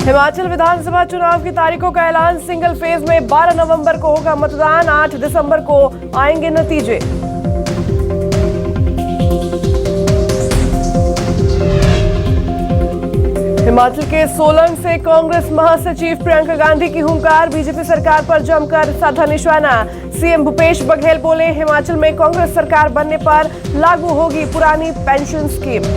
हिमाचल विधानसभा चुनाव की तारीखों का ऐलान। सिंगल फेज में 12 नवंबर को होगा मतदान, 8 दिसंबर को आएंगे नतीजे। हिमाचल के सोलंग से कांग्रेस महासचिव प्रियंका गांधी की हुंकार। बीजेपी सरकार पर जमकर साधा निशाना। सीएम भूपेश बघेल बोले, हिमाचल में कांग्रेस सरकार बनने पर लागू होगी पुरानी pension scheme.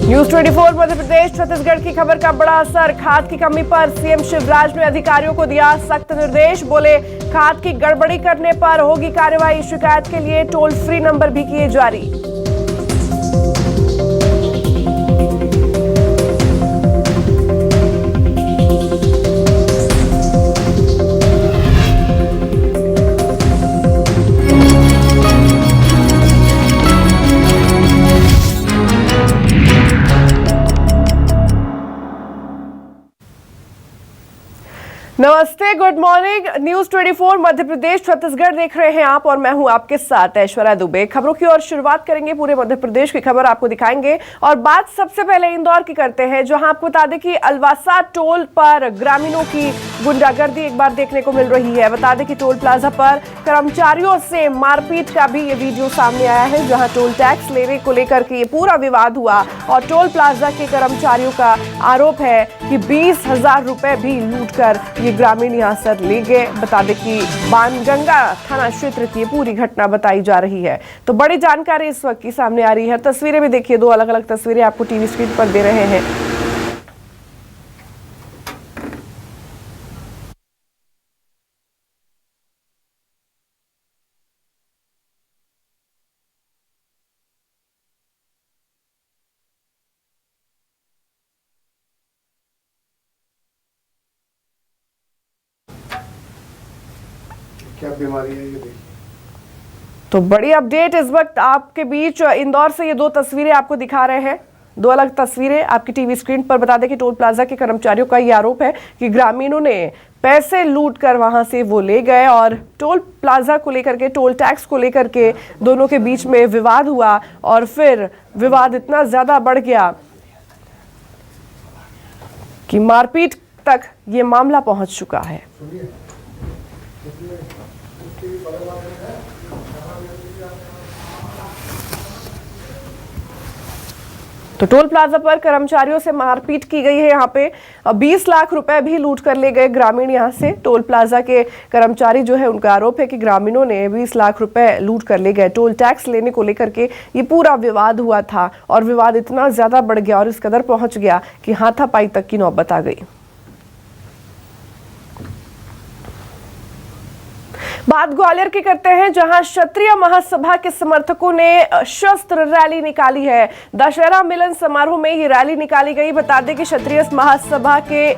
News 24 Madhya Pradesh Chhattisgarh की खबर का बड़ा असर। खाद की कमी पर सीएम शिवराज ने अधिकारियों को दिया सख्त निर्देश। बोले, खाद की गड़बड़ी करने पर होगी कार्रवाई। शिकायत के लिए टोल फ्री नंबर भी किए जारी। नमस्ते, good morning. News 24 Madhya Pradesh Chhattisgarh देख रहे हैं आप और मैं हूं आपके साथ ऐश्वर्या दुबे। खबरों की ओर शुरुआत करेंगे। पूरे मध्य प्रदेश की खबर आपको दिखाएंगे और बात सबसे पहले इंदौर की करते हैं, जहां आपको बता दें कि अलवासा टोल पर ग्रामीणों की गुंडागर्दी एक बार देखने को मिल रही है। बता दें कि टोल प्लाजा पर कर्मचारियों से मारपीट का भी ये वीडियो सामने आया है, जहां टोल टैक्स लेने को लेकर के ये पूरा विवाद हुआ और टोल प्लाजा के कर्मचारियों का आरोप है कि 20,000 रुपए भी लूट कर ये ग्रामीण यहां से ले गए। बता दें कि बाणगंगा थाना क्षेत्र की पूरी घटना बताई जा रही है। तो बड़ी जानकारी इस वक्त की सामने आ रही है। तस्वीरें भी देखिए, दो अलग अलग तस्वीरें आपको टीवी स्क्रीन पर दे रहे हैं। क्या बीमारी है ये? तो बड़ी अपडेट इस वक्त आपके बीच इंदौर से ये दो तस्वीरें आपको दिखा रहे हैं, दो अलग तस्वीरें आपकी टीवी स्क्रीन पर। बता दें कि टोल प्लाजा के कर्मचारियों का ये आरोप है कि ग्रामीणों ने पैसे लूट कर वहां से वो ले गए और टोल प्लाजा को लेकर के, टोल टैक्स को लेकर के दोनों के बीच में विवाद हुआ और फिर विवाद इतना ज्यादा बढ़ गया कि मारपीट तक ये मामला पहुंच चुका है। तो टोल प्लाजा पर कर्मचारियों से मारपीट की गई है। यहाँ पे 20 लाख रुपए भी लूट कर ले गए ग्रामीण। यहाँ से टोल प्लाजा के कर्मचारी जो है, उनका आरोप है कि ग्रामीणों ने 20 लाख रुपए लूट कर ले गए। टोल टैक्स लेने को लेकर के ये पूरा विवाद हुआ था और विवाद इतना ज्यादा बढ़ गया और इस कदर पहुंच गया कि हाथापाई तक की नौबत आ गई। बात ग्वालियर की करते हैं, जहां क्षत्रिय महासभा के समर्थकों ने शस्त्र रैली निकाली है। दशहरा मिलन समारोह में ये रैली निकाली गई। बता दें कि क्षत्रिय महासभा के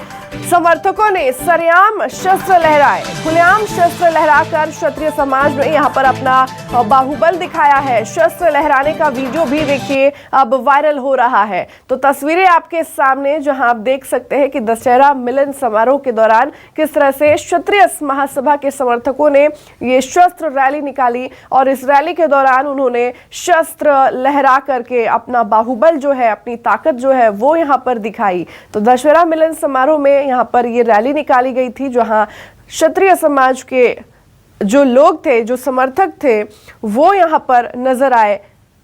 समर्थकों ने सरेआम शस्त्र लहराए, खुलेआम शस्त्र लहराकर क्षत्रिय समाज में यहां पर अपना बाहुबल दिखाया है। शस्त्र लहराने का वीडियो भी देखिए अब वायरल हो रहा है। तो तस्वीरें आपके सामने, जहां आप देख सकते हैं कि दशहरा मिलन समारोह के दौरान किस तरह से क्षत्रिय महासभा के समर्थकों ने ये शस्त्र रैली निकाली और इस रैली के दौरान उन्होंने शस्त्र लहरा करके अपना बाहुबल जो है, अपनी ताकत जो है वो यहाँ पर दिखाई। तो दशहरा मिलन समारोह में यहाँ पर ये रैली निकाली गई थी, जहाँ क्षत्रिय समाज के जो लोग थे, जो समर्थक थे, वो यहाँ पर नजर आए।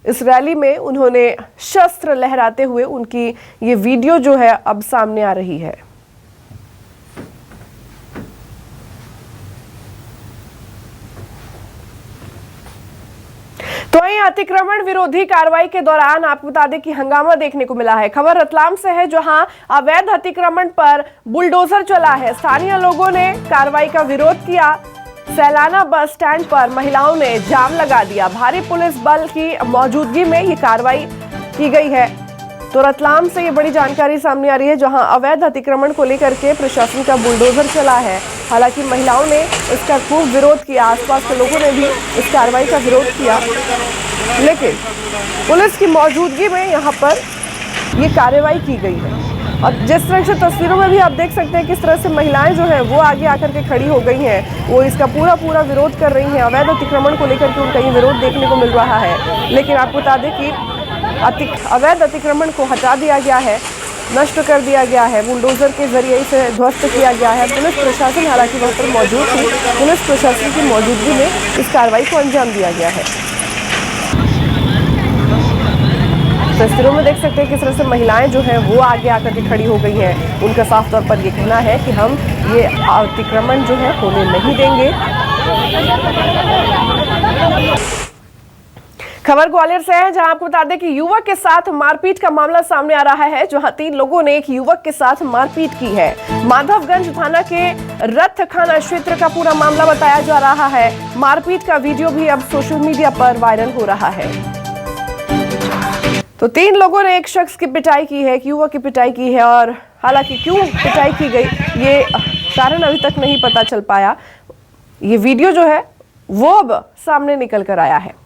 इस रैली में उन्होंने शस्त्र लहराते हुए, उनकी ये वीडियो जो है अब सामने आ रही है। तो वहीं अतिक्रमण विरोधी कार्रवाई के दौरान आपको बता दें कि हंगामा देखने को मिला है। खबर रतलाम से है, जहां अवैध अतिक्रमण पर बुलडोजर चला है। स्थानीय लोगों ने कार्रवाई का विरोध किया। सैलाना बस स्टैंड पर महिलाओं ने जाम लगा दिया। भारी पुलिस बल की मौजूदगी में ये कार्रवाई की गई है। तो रतलाम से ये बड़ी जानकारी सामने आ रही है, जहां अवैध अतिक्रमण को लेकर के प्रशासन का बुलडोजर चला है। हालांकि महिलाओं ने इसका खूब विरोध किया, आसपास के लोगों ने भी इस कार्रवाई का विरोध किया, लेकिन पुलिस की मौजूदगी में यहाँ पर ये कार्रवाई की गई है। और जिस तरह से तस्वीरों में भी आप देख सकते हैं किस तरह से महिलाएं जो है वो आगे आकर के खड़ी हो गई हैं, वो इसका पूरा विरोध कर रही हैं। अवैध अतिक्रमण को लेकर के उनका ये विरोध देखने को मिल रहा है। लेकिन आपको बता दें कि अवैध अतिक्रमण को हटा दिया गया है, नष्ट कर दिया गया है, बुलडोजर के जरिए इसे ध्वस्त किया गया है। पुलिस प्रशासन हालांकि वहां पर मौजूद थी, पुलिस प्रशासन की मौजूदगी में इस कार्रवाई को अंजाम दिया गया है। तस्वीरों में देख सकते हैं किस तरह से महिलाएं जो हैं वो आगे आकर के खड़ी हो गई हैं। उनका साफ तौर पर ये कहना है कि हम ये अतिक्रमण जो है होने नहीं देंगे। खबर ग्वालियर से है, जहां आपको बता दें कि युवक के साथ मारपीट का मामला सामने आ रहा है, जहां 3 लोगों ने एक युवक के साथ मारपीट की है। माधवगंज थाना के रथ खाना क्षेत्र का पूरा मामला बताया जा रहा है। मारपीट का वीडियो भी अब सोशल मीडिया पर वायरल हो रहा है। तो 3 लोगों ने एक शख्स की पिटाई की है, एक युवक की पिटाई की है, और हालांकि क्यों पिटाई की गई ये कारण अभी तक नहीं पता चल पाया। ये वीडियो जो है वो अब सामने निकल कर आया है।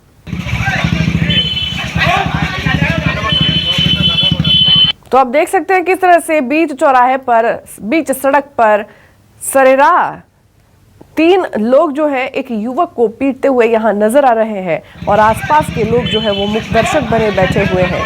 तो आप देख सकते हैं किस तरह से बीच चौराहे पर, बीच सड़क पर सरेराह 3 लोग जो है एक युवक को पीटते हुए यहां नजर आ रहे हैं, और आसपास के लोग जो है वो मुख्य दर्शक बने बैठे हुए हैं।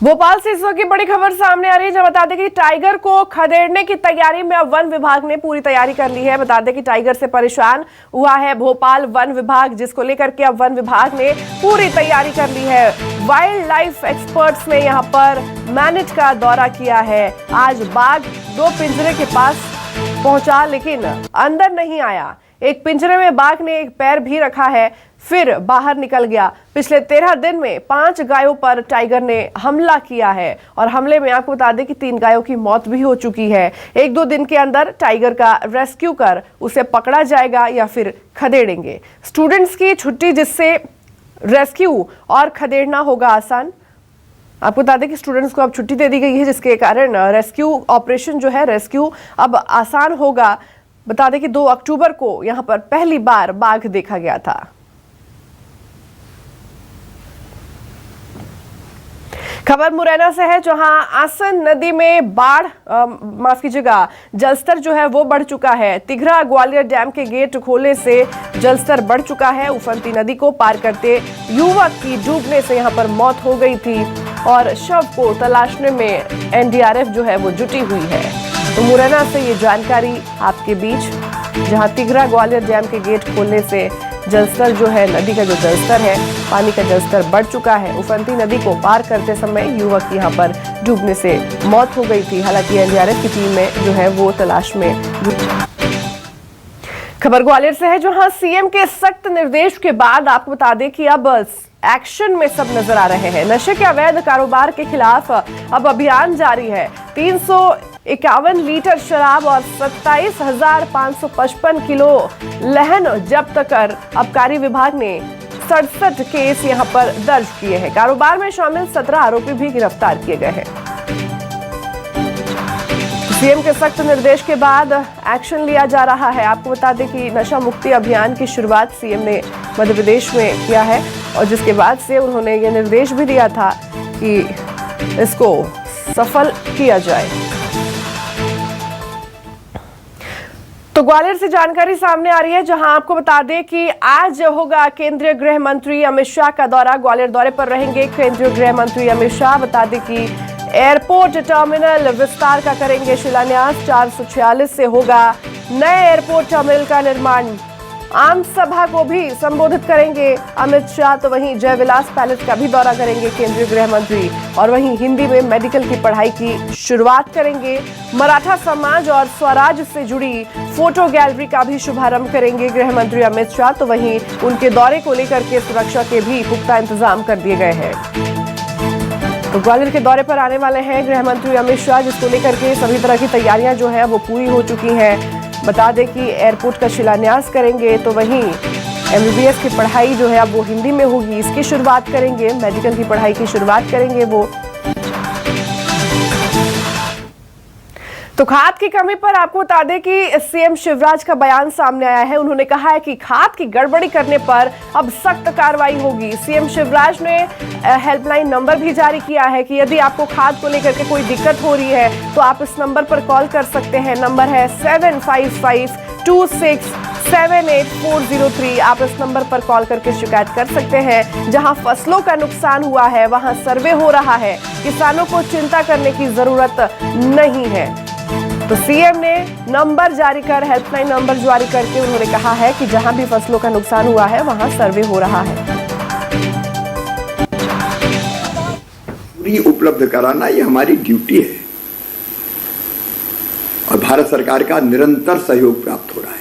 भोपाल से इस वक्त की बड़ी खबर सामने आ रही है, जब बता दें कि टाइगर को खदेड़ने की तैयारी में अब वन विभाग ने पूरी तैयारी कर ली है। बता दें कि टाइगर से परेशान हुआ है भोपाल वन विभाग, जिसको लेकर के अब वन विभाग ने पूरी तैयारी कर ली है। वाइल्ड लाइफ एक्सपर्ट्स ने यहां पर मैनेट का दौरा किया है। आज बाघ 2 पिंजरे के पास पहुंचा, लेकिन अंदर नहीं आया। एक पिंजरे में बाघ ने एक पैर भी रखा है, फिर बाहर निकल गया। पिछले 13 दिन में 5 गायों पर टाइगर ने हमला किया है, और हमले में आपको बता दें कि 3 गायों की मौत भी हो चुकी है। 1-2 दिन के अंदर टाइगर का रेस्क्यू कर उसे पकड़ा जाएगा या फिर खदेड़ेंगे। स्टूडेंट्स की छुट्टी, जिससे रेस्क्यू और खदेड़ना होगा आसान। आपको बता दें कि स्टूडेंट्स को अब छुट्टी दे दी गई है, जिसके कारण रेस्क्यू ऑपरेशन जो है, रेस्क्यू अब आसान होगा। बता दें कि 2 अक्टूबर को यहां पर पहली बार बाघ देखा गया था। खबर मुरैना से है, जहां आसन नदी में बाढ़ माफ कीजिएगा जलस्तर जो है वो बढ़ चुका है। तिघरा ग्वालियर डैम के गेट खोलने से जलस्तर बढ़ चुका है। उफनती नदी को पार करते युवक की डूबने से यहां पर मौत हो गई थी, और शव को तलाशने में एनडीआरएफ जो है वो जुटी हुई है। तो मुरैना से ये जानकारी आपके बीच, जहां तिघरा ग्वालियर डैम के गेट खोलने से जलस्तर जो है, नदी का जो जलस्तर है, पानी का जलस्तर बढ़ चुका है। उफनती नदी को पार करते समय युवक की यहां पर डूबने से मौत हो गई थी। हालांकि एनडीआरएफ की टीम में जो है वो तलाश में। खबर ग्वालियर से है, जहां सीएम के सख्त निर्देश के बाद आपको बता दें कि अब एक्शन में सब नजर आ रहे हैं। नशे के अवैध कारोबार के खिलाफ अब अभियान जारी है। 351 लीटर शराब और 27,555 किलो लहन जब्त कर आबकारी विभाग ने 67 केस यहां पर दर्ज किए हैं। कारोबार में शामिल 17 आरोपी भी गिरफ्तार किए गए हैं। सीएम के सख्त निर्देश के बाद एक्शन लिया जा रहा है। आपको बता दें कि नशा मुक्ति अभियान की शुरुआत सीएम ने मध्य प्रदेश में किया है, और जिसके बाद से उन्होंने ये निर्देश भी दिया था कि इसको सफल किया जाए। तो ग्वालियर से जानकारी सामने आ रही है, जहां आपको बता दें कि आज होगा केंद्रीय गृह मंत्री अमित शाह का दौरा। ग्वालियर दौरे पर रहेंगे केंद्रीय गृह मंत्री अमित शाह। बता दें कि एयरपोर्ट टर्मिनल विस्तार का करेंगे शिलान्यास। 446 से होगा नए एयरपोर्ट टर्मिनल का निर्माण। आम सभा को भी संबोधित करेंगे अमित शाह। तो वहीं जयविलास पैलेस का भी दौरा करेंगे केंद्रीय गृह मंत्री, और वहीं हिंदी में मेडिकल की पढ़ाई की शुरुआत करेंगे। मराठा समाज और स्वराज से जुड़ी फोटो गैलरी का भी शुभारंभ करेंगे गृह मंत्री अमित शाह। तो वहीं उनके दौरे को लेकर के सुरक्षा के भी पुख्ता इंतजाम कर दिए गए हैं। तो ग्वालियर के दौरे पर आने वाले हैं गृह मंत्री अमित शाह, जिसको लेकर के सभी तरह की तैयारियां जो है वो पूरी हो चुकी हैं। बता दें कि एयरपोर्ट का शिलान्यास करेंगे, तो वहीं एमबीबीएस की पढ़ाई जो है अब वो हिंदी में होगी, इसकी शुरुआत करेंगे। मेडिकल की पढ़ाई की शुरुआत करेंगे वो। तो खाद की कमी पर आपको बता दें कि सीएम शिवराज का बयान सामने आया है। उन्होंने कहा है कि खाद की गड़बड़ी करने पर अब सख्त कार्रवाई होगी। सीएम शिवराज ने हेल्पलाइन नंबर भी जारी किया है कि यदि आपको खाद को लेकर के कोई दिक्कत हो रही है तो आप इस नंबर पर कॉल कर सकते हैं। नंबर है 7552678403। आप इस नंबर पर कॉल करके शिकायत कर सकते हैं। जहां फसलों का नुकसान हुआ है वहां सर्वे हो रहा है, किसानों को चिंता करने की जरूरत नहीं है। तो सीएम ने नंबर जारी कर, हेल्पलाइन नंबर जारी करके उन्होंने कहा है कि जहां भी फसलों का नुकसान हुआ है वहां सर्वे हो रहा है। पूरी उपलब्ध कराना ये हमारी ड्यूटी है और भारत सरकार का निरंतर सहयोग प्राप्त हो रहा है,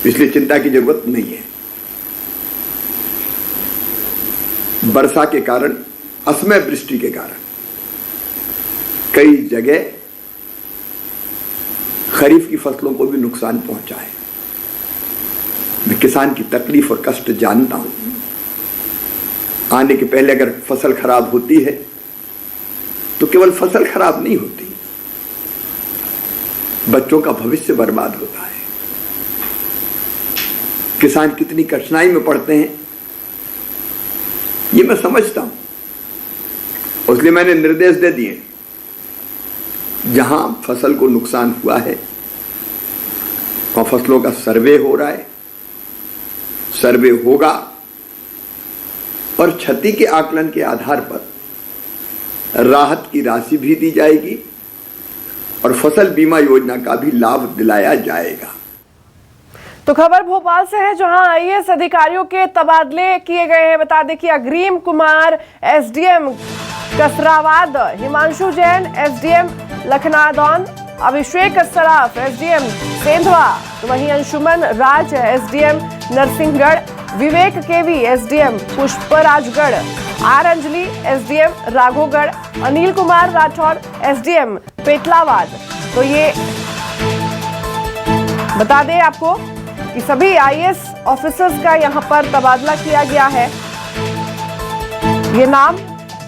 इसलिए चिंता की जरूरत नहीं है। वर्षा के कारण, असमय वृष्टि के कारण कई जगह खरीफ की फसलों को भी नुकसान पहुंचा है। मैं किसान की तकलीफ और कष्ट जानता हूं। आने के पहले अगर फसल खराब होती है तो केवल फसल खराब नहीं होती, बच्चों का भविष्य बर्बाद होता है। किसान कितनी कठिनाई में पड़ते हैं ये मैं समझता हूं, इसलिए मैंने निर्देश दे दिए जहां फसल को नुकसान हुआ है वहां फसलों का सर्वे हो रहा है, सर्वे होगा और क्षति के आकलन के आधार पर राहत की राशि भी दी जाएगी और फसल बीमा योजना का भी लाभ दिलाया जाएगा। तो खबर भोपाल से है जहां आईएएस अधिकारियों के तबादले किए गए हैं। बता दें कि Agrim Kumar SDM Kasrabad, Himanshu Jain SDM Lakhnadon, Abhishek Saraf SDM Sendhwa, तो वहीं Anshuman Raj SDM Narsinghgarh, Vivek KV SDM Pushprajgarh, R Anjali SDM Raghogarh, Anil Kumar Rathore SDM Petlawad. तो ये बता दें आपको कि सभी आईएएस ऑफिसर्स का यहां पर तबादला किया गया है। ये नाम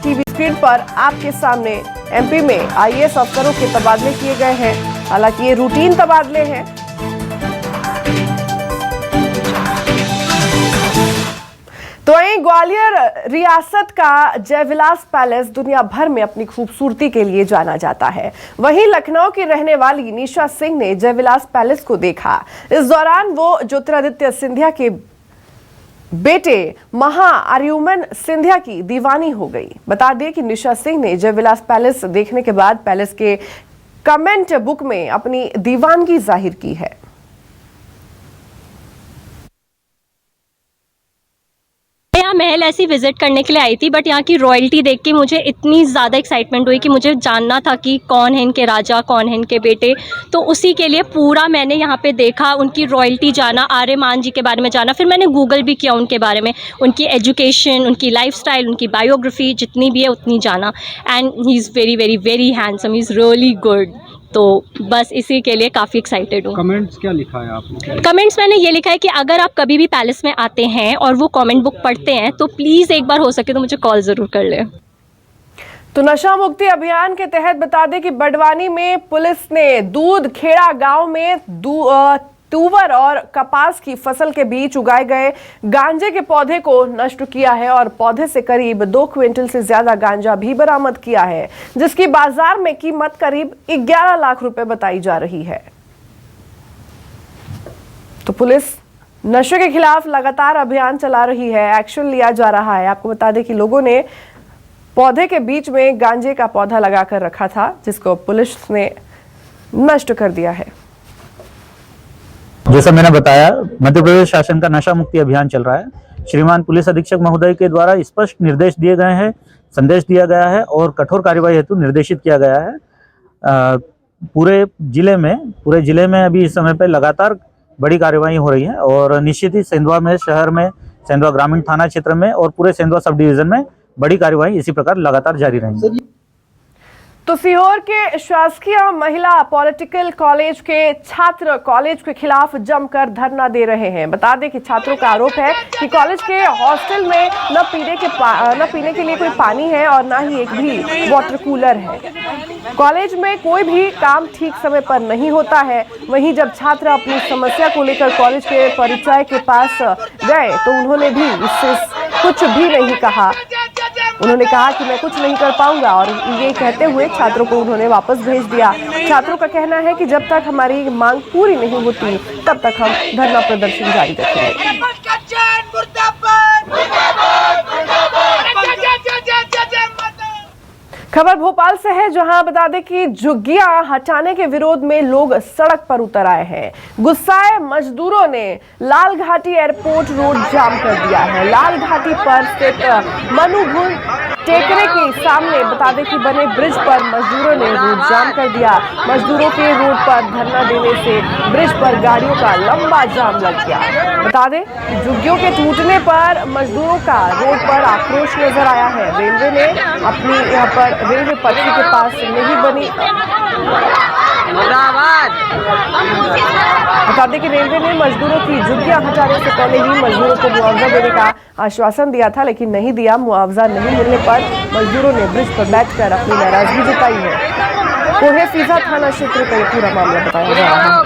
टीवी स्क्रीन पर आपके सामने एमपी में आईएएस अफसरों के तबादले किए गए हैं। हालांकि ये रूटीन तबादले हैं। तो वहीं ग्वालियर रियासत का जयविलास पैलेस दुनिया भर में अपनी खूबसूरती के लिए जाना जाता है। वहीं लखनऊ की रहने वाली निशा सिंह ने जयविलास पैलेस को देखा। इस दौरान वो ज्योतिरादित्य सिंधिया के बेटे महाआर्युमन सिंधिया की दीवानी हो गई। बता दें कि निशा सिंह ने जयविलास पैलेस देखने के बाद पैलेस के कमेंट बुक में अपनी दीवानगी जाहिर की है। महल ऐसी विजिट करने के लिए आई थी, बट यहाँ की रॉयल्टी देख के मुझे इतनी ज़्यादा एक्साइटमेंट हुई कि मुझे जानना था कि कौन है इनके राजा, कौन है इनके बेटे। तो उसी के लिए पूरा मैंने यहाँ पे देखा, उनकी रॉयल्टी जाना, आर्यमान जी के बारे में जाना, फिर मैंने गूगल भी किया उनके बारे में, उनकी एजुकेशन, उनकी लाइफस्टाइल, उनकी बायोग्राफी जितनी भी है उतनी जाना। And he is very very very handsome, he is really good. तो बस इसी के लिए काफ़ी एक्साइटेड हूँ। कमेंट्स क्या लिखा है आपने? कमेंट्स मैंने ये लिखा है कि अगर आप कभी भी पैलेस में आते हैं और वो कमेंट बुक पढ़ते हैं तो प्लीज़ एक बार हो सके तो मुझे कॉल ज़रूर कर लें। तो नशा मुक्ति अभियान के तहत बता दें कि बड़वानी में पुलिस ने दूध खेड़ा गांव में तुवर और कपास की फसल के बीच उगाए गए गांजे के पौधे को नष्ट किया है और पौधे से करीब 2 क्विंटल से ज्यादा गांजा भी बरामद किया है, जिसकी बाजार में कीमत करीब 11 लाख रुपए बताई जा रही है। तो पुलिस नशे के खिलाफ लगातार अभियान चला रही है, एक्शन लिया जा रहा है। आपको बता दें कि लोगों ने पौधे के बीच में गांजे का पौधा लगाकर रखा था, जिसको पुलिस ने नष्ट कर दिया है। जैसा मैंने बताया, मध्य प्रदेश शासन का नशा मुक्ति अभियान चल रहा है। श्रीमान पुलिस अधीक्षक महोदय के द्वारा स्पष्ट निर्देश दिए गए हैं, संदेश दिया गया है और कठोर कार्रवाई हेतु निर्देशित किया गया है। पूरे जिले में अभी इस समय पे लगातार बड़ी कार्रवाई हो रही है और निश्चित ही सेंधवा में, शहर में, सेंधवा ग्रामीण थाना क्षेत्र में और पूरे सेंधवा सब डिवीजन में बड़ी कार्रवाई इसी प्रकार लगातार जारी रहेंगी। तो सीहोर के शासकीय महिला पॉलिटिकल कॉलेज के छात्र कॉलेज के खिलाफ जमकर धरना दे रहे हैं। बता दें कि छात्रों का आरोप है कि कॉलेज के हॉस्टल में न पीने के लिए कोई पानी है और न ही एक भी वाटर कूलर है। कॉलेज में कोई भी काम ठीक समय पर नहीं होता है। वहीं जब छात्र अपनी समस्या को लेकर कॉलेज के परिचय के पास गए तो उन्होंने भी इससे कुछ भी नहीं कहा। उन्होंने कहा कि मैं कुछ नहीं कर पाऊंगा और ये कहते हुए छात्रों को उन्होंने वापस भेज दिया। छात्रों का कहना है कि जब तक हमारी मांग पूरी नहीं होती तब तक हम धरना प्रदर्शन जारी रखेंगे। खबर भोपाल से है, जहां बता दें कि झुग्गियां हटाने के विरोध में लोग सड़क पर उतर आए हैं। गुस्साए मजदूरों ने लाल घाटी एयरपोर्ट रोड जाम कर दिया है। लाल घाटी पर स्थित मनुगुण टेकरे के सामने बता दें कि बने ब्रिज पर मजदूरों ने रोड जाम कर दिया। मजदूरों के रोड पर धरना देने से ब्रिज पर गाड़ियों का लंबा जाम लग गया। बता दें झुग्गियों के टूटने पर मजदूरों का रोड पर आक्रोश नजर आया है। रेलवे ने अपनी यहाँ पर रेलवे पटरी के पास नहीं बनी। बता दें कि रेलवे ने मजदूरों की झुग्गियां हटाने से पहले ही मजदूरों को मुआवजा देने का आश्वासन दिया था, लेकिन नहीं दिया। मुआवजा नहीं मिलने पर मजदूरों ने ब्रिज पर बैठकर अपनी नाराजगी जताई है। कोहे फीजा थाना क्षेत्र का पूरा मामला बताया जा रहा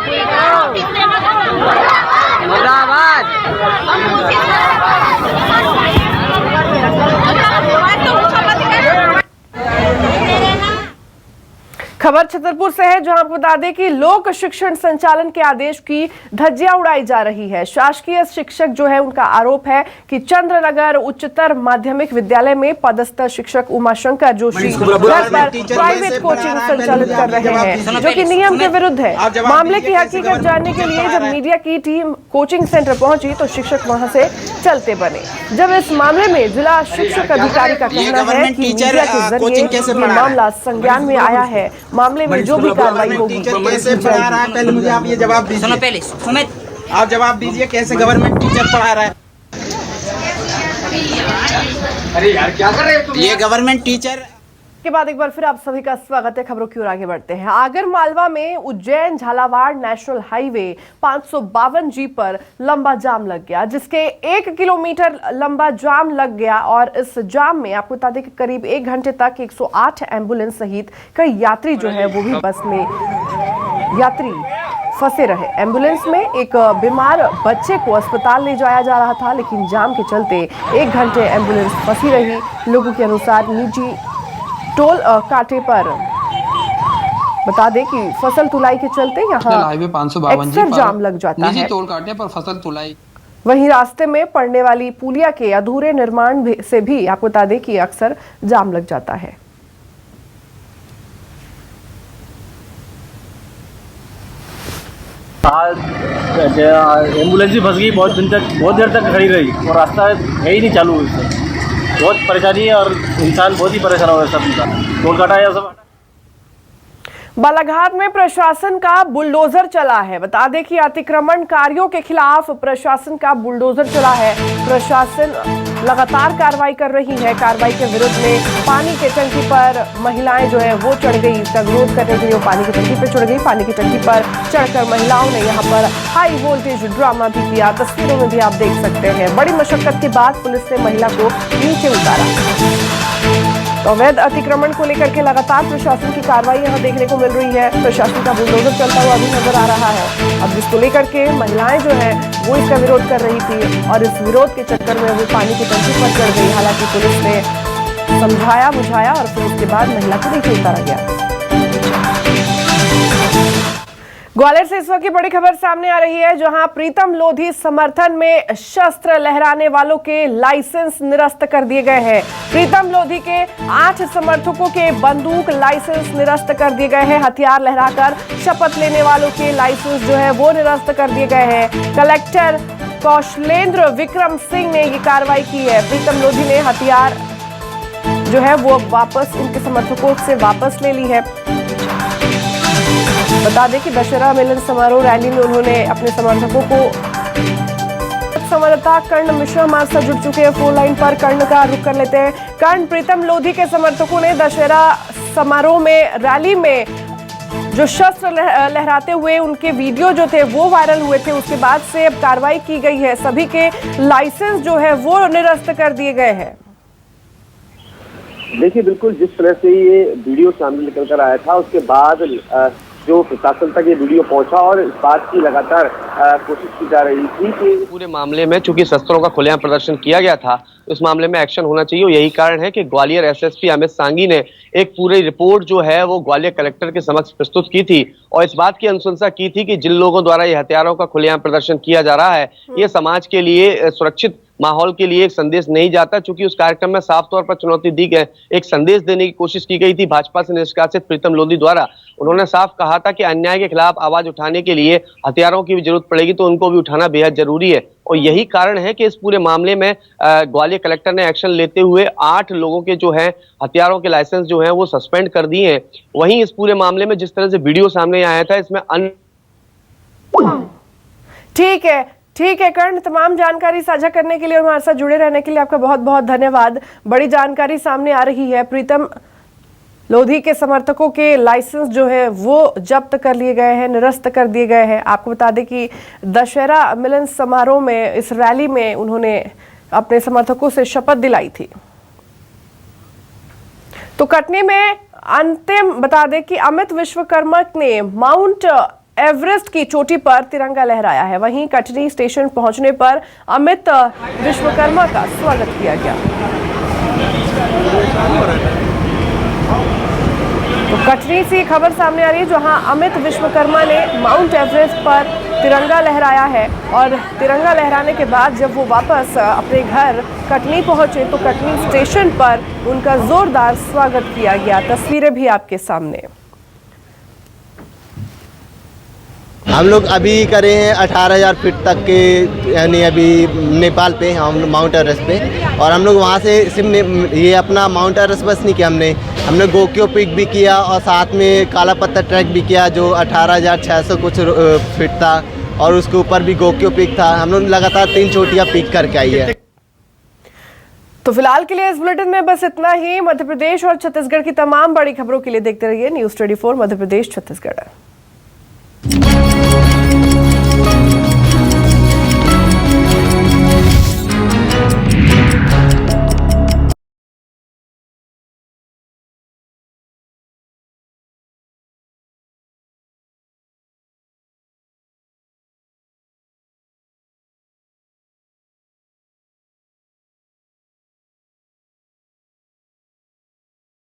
खबर छतरपुर से है, जहां आपको बता दें कि लोक शिक्षण संचालन के आदेश की धज्जियां उड़ाई जा रही है। शासकीय शिक्षक जो है उनका आरोप है कि चंद्रनगर उच्चतर माध्यमिक विद्यालय में पदस्थ शिक्षक उमाशंकर जोशी घर पर प्राइवेट कोचिंग संचालित कर रहे हैं, जो कि नियम के विरुद्ध है। मामले की हकीकत जानने के लिए जब मीडिया की टीम कोचिंग सेंटर पहुंची तो शिक्षक वहां से चलते बने। जब इस मामले में जिला शिक्षक अधिकारी का कहना है कि मीडिया के जरिए ये मामला संज्ञान में आया है। मामले में जो भी कार्रवाई होगी। कैसे पढ़ा रहा है, पहले मुझे आप ये जवाब दीजिए। सुनो पहले सुमित, आप जवाब दीजिए कैसे गवर्नमेंट टीचर पढ़ा रहा है। अरे यार क्या कर रहे हो तुम? ये गवर्नमेंट टीचर के बाद एक बार फिर आप सभी का स्वागत है। खबरों की ओर आगे बढ़ते हैं। आगर मालवा में Ujjain Jhalawar national highway 552G पर लंबा जाम लग गया, जिसके 1 किलोमीटर लंबा जाम लग गया। और इस जाम में आपको बता दें कि करीब 1 घंटे तक 108 एम्बुलेंस सहित कई यात्री जो है वो भी बस में यात्री फंसे रहे। एम्बुलेंस में एक बीमार बच्चे को अस्पताल ले जाया जा रहा था, लेकिन जाम के चलते 1 घंटे एम्बुलेंस फंसी रही। लोगों के अनुसार निजी टोल कांटे पर बता दें कि फसल तुलाई के चलते यहाँ हाईवे 552G पर जाम लग जाता है। निजी टोल कांटे पर फसल तुलाई। वहीं रास्ते में पड़ने वाली पुलिया के अधूरे निर्माण से भी आपको बता दें कि अक्सर जाम लग जाता है। एम्बुलेंस भी फंस गई, बहुत देर तक खड़ी रही और रास्ता है ही नहीं चालू। इससे बहुत परेशानी है और इंसान बहुत ही परेशान हो रहा है। सब टोल काटा है सब। बालाघाट में प्रशासन का बुलडोजर चला है। बता दें कि अतिक्रमणकारियों के खिलाफ प्रशासन का बुलडोजर चला है। प्रशासन लगातार कार्रवाई कर रही है। कार्रवाई के विरोध में पानी के टंकी पर महिलाएं जो है वो चढ़ गई। इसका विरोध करने के लिए वो पानी की टंकी पर चढ़ गई। पानी की टंकी पर चढ़कर महिलाओं ने यहाँ पर हाई वोल्टेज ड्रामा भी किया। तस्वीरों में भी आप देख सकते हैं। बड़ी मशक्कत के बाद पुलिस ने महिला को नीचे उतारा। तो अवैध अतिक्रमण को लेकर के लगातार प्रशासन की कार्रवाई यहाँ देखने को मिल रही है। प्रशासन का बुलडोजर चलता हुआ भी नजर आ रहा है। अब जिसको लेकर के महिलाएं जो है वो इसका विरोध कर रही थी और इस विरोध के चक्कर में वो पानी की टंकी पर चढ़ गई। हालांकि पुलिस ने समझाया बुझाया और फिर उसके बाद महिला को नीचे उतारा गया। ग्वालियर से इस वक्त की बड़ी खबर सामने आ रही है, जहां प्रीतम लोधी समर्थन में शस्त्र लहराने वालों के लाइसेंस निरस्त कर दिए गए हैं। प्रीतम लोधी के 8 समर्थकों के बंदूक लाइसेंस निरस्त कर दिए गए हैं। हथियार लहराकर शपथ लेने वालों के लाइसेंस जो है वो निरस्त कर दिए गए हैं। कलेक्टर कौशलेंद्र विक्रम सिंह ने ये कार्रवाई की है। प्रीतम लोधी ने हथियार जो है वो वापस उनके समर्थकों से वापस ले ली है। बता दें कि दशहरा मिलन समारोह रैली में उन्होंने अपने समर्थकों को संवाददाता कर्ण मिश्रा हमारे साथ जुड़ चुके हैं फोन लाइन पर। कर्ण का रुख कर लेते हैं। कर्ण, प्रीतम लोधी के समर्थकों ने दशहरा समारोह में, रैली में जो शस्त्र लहराते हुए उनके वीडियो जो थे वो वायरल हुए थे, उसके बाद से अब कार्रवाई की गई है। सभी के लाइसेंस जो है वो निरस्त कर दिए गए हैं। देखिए, बिल्कुल जिस तरह से ये वीडियो सामने निकल कर आया था, उसके बाद जो प्रशासन तक ये वीडियो पहुंचा और इस बात की लगातार कोशिश की जा रही थी कि पूरे मामले में चूंकि शस्त्रों का खुलेआम प्रदर्शन किया गया था, इस मामले में एक्शन होना चाहिए। यही कारण है कि ग्वालियर एसएसपी अमित सांगी ने एक पूरी रिपोर्ट जो है वो ग्वालियर कलेक्टर के समक्ष प्रस्तुत की थी और इस बात की अनुशंसा की थी कि जिन लोगों द्वारा ये हथियारों का खुलेआम प्रदर्शन किया जा रहा है, ये समाज के लिए सुरक्षित माहौल के लिए एक संदेश नहीं जाता। चूंकि उस कार्यक्रम में साफ तौर पर चुनौती दी गई, एक संदेश देने की कोशिश की गई थी भाजपा से निष्कासित प्रीतम लोधी द्वारा। उन्होंने साफ कहा था कि अन्याय के खिलाफ आवाज उठाने के लिए हथियारों की भी जरूरत पड़ेगी, तो उनको भी उठाना बेहद जरूरी है। और यही कारण है कि इस पूरे मामले में ग्वालियर कलेक्टर ने एक्शन लेते हुए 8 लोगों के जो है हथियारों के लाइसेंस जो है वो सस्पेंड कर दिए हैं। वहीं इस पूरे मामले में जिस तरह से वीडियो सामने आया था, इसमें ठीक है कर्ण, तमाम जानकारी साझा करने के लिए और हमारे साथ जुड़े रहने के लिए आपका बहुत बहुत धन्यवाद। बड़ी जानकारी सामने आ रही है, प्रीतम लोधी के समर्थकों के लाइसेंस जो है वो जब्त कर लिए गए हैं, निरस्त कर दिए गए हैं। आपको बता दें कि दशहरा मिलन समारोह में, इस रैली में उन्होंने अपने समर्थकों से शपथ दिलाई थी। तो कटनी में अंतिम बता दें कि अमित विश्वकर्मा ने माउंट एवरेस्ट की चोटी पर तिरंगा लहराया है। वहीं कटनी स्टेशन पहुंचने पर अमित विश्वकर्मा का स्वागत किया गया। तो कटनी से खबर सामने आ रही है जहां अमित विश्वकर्मा ने माउंट एवरेस्ट पर तिरंगा लहराया है और तिरंगा लहराने के बाद जब वो वापस अपने घर कटनी पहुंचे तो कटनी स्टेशन पर उनका जोरदार स्वागत किया गया। तस्वीरें भी आपके सामने। हम लोग अभी करे हैं 18,000 फीट तक के, यानी अभी नेपाल पे हम माउंट एवरेस्ट पे, और हम लोग वहाँ से सिर्फ ये अपना माउंट एवरेस्ट बस नहीं किया, हमने गोक्यो पीक भी किया और साथ में काला पत्थर ट्रैक भी किया जो 18,600 कुछ फीट था, और उसके ऊपर भी गोक्यो पीक था। हम लोग लगातार 3 चोटियाँ पीक करके आई है। तो फिलहाल के लिए इस बुलेटिन में बस इतना ही। मध्य प्रदेश और छत्तीसगढ़ की तमाम बड़ी खबरों के लिए देखते रहिए न्यूज़ 24 मध्य प्रदेश छत्तीसगढ़।